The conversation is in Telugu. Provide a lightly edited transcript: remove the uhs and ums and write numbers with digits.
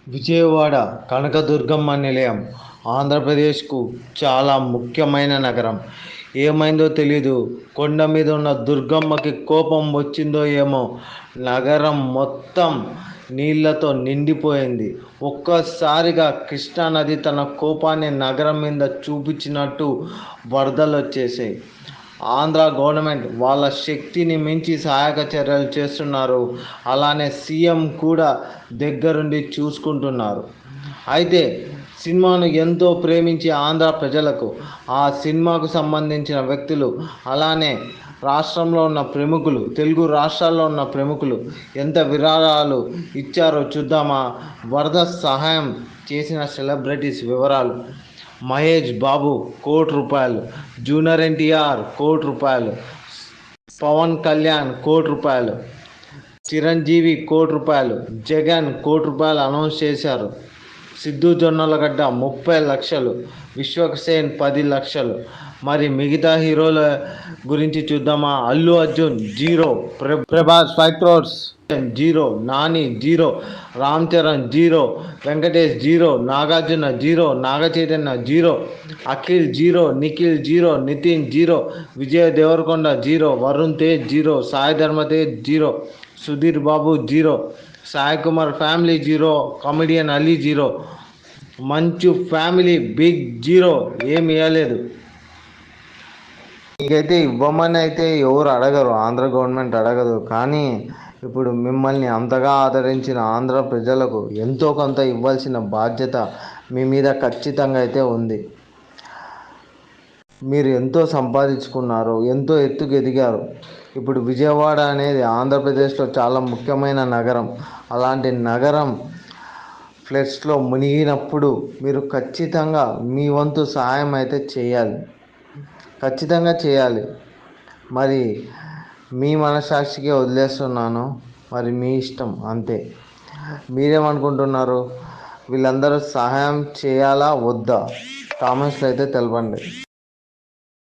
విజయవాడ కనకదుర్గమ్మ నిలయం ఆంధ్రప్రదేశ్కు చాలా ముఖ్యమైన నగరం. ఏమైందో తెలీదు, కొండ మీద ఉన్న దుర్గమ్మకి కోపం వచ్చిందో ఏమో, నగరం మొత్తం నీళ్లతో నిండిపోయింది. ఒక్కసారిగా కృష్ణానది తన కోపాన్ని నగరం మీద చూపించినట్టు వరదలు వచ్చేసాయి. ఆంధ్ర గవర్నమెంట్ వాళ్ళ శక్తిని మించి సహాయక చర్యలు చేస్తున్నారు. అలానే సీఎం కూడా దగ్గరుండి చూసుకుంటున్నారు. అయితే సినిమాను ఎంతో ప్రేమించే ఆంధ్ర ప్రజలకు, ఆ సినిమాకు సంబంధించిన వ్యక్తులు, అలానే రాష్ట్రంలో ఉన్న ప్రముఖులు, తెలుగు రాష్ట్రాల్లో ఉన్న ప్రముఖులు ఎంత విరాళాలు ఇచ్చారో చూద్దామా? వరద సహాయం చేసిన సెలబ్రిటీస్ వివరాలు: మహేష్ బాబు ₹1,00,00,000, జూనియర్ ఎన్టీఆర్ ₹1,00,00,000, పవన్ కళ్యాణ్ ₹1,00,00,000, చిరంజీవి ₹1,00,00,000, జగన్ ₹1,00,00,000 అనౌన్స్ చేశారు. సిద్ధు జొన్నలగడ్డ 30 లక్షలు, విశ్వక్సేన్ 10 లక్షలు. మరి మిగతా హీరోల గురించి చూద్దామా? Allu Arjun zero, Prabhas 5 crores zero, Nani zero, Ram Charan zero, Venkatesh zero, Nagarjuna zero, Naga Chaitanya zero, Akhil zero, Nikhil zero, Nithin zero, Vijay Deverakonda zero, Varun Tej zero, Sai Dharam Tej zero, Sudheer Babu zero, Sai Kumar family zero, comedian Ali zero, Manchu family big zero, ఏమి ఇవ్వలేదు. మీకైతే ఇవ్వమని అయితే ఎవరు అడగరు, ఆంధ్ర గవర్నమెంట్ అడగదు. కానీ ఇప్పుడు మిమ్మల్ని అంతగా ఆదరించిన ఆంధ్ర ప్రజలకు ఎంతో కొంత ఇవ్వాల్సిన బాధ్యత మీ మీద ఖచ్చితంగా అయితే ఉంది. మీరు ఎంతో సంపాదించుకున్నారు, ఎంతో ఎత్తుకు ఎదిగారు. ఇప్పుడు విజయవాడ అనేది ఆంధ్రప్రదేశ్లో చాలా ముఖ్యమైన నగరం. అలాంటి నగరం ఫ్లడ్స్లో మునిగినప్పుడు మీరు ఖచ్చితంగా మీ వంతు సహాయం అయితే చేయాలి, ఖచ్చితంగా చేయాలి. మరి మీ మనసాక్షికే వదిలేస్తున్నాను, మరి మీ ఇష్టం అంతే. మీరేమనుకుంటున్నారు? వీళ్ళందరూ సహాయం చేయాలా వద్దా? కామెంట్స్లో అయితే తెలపండి.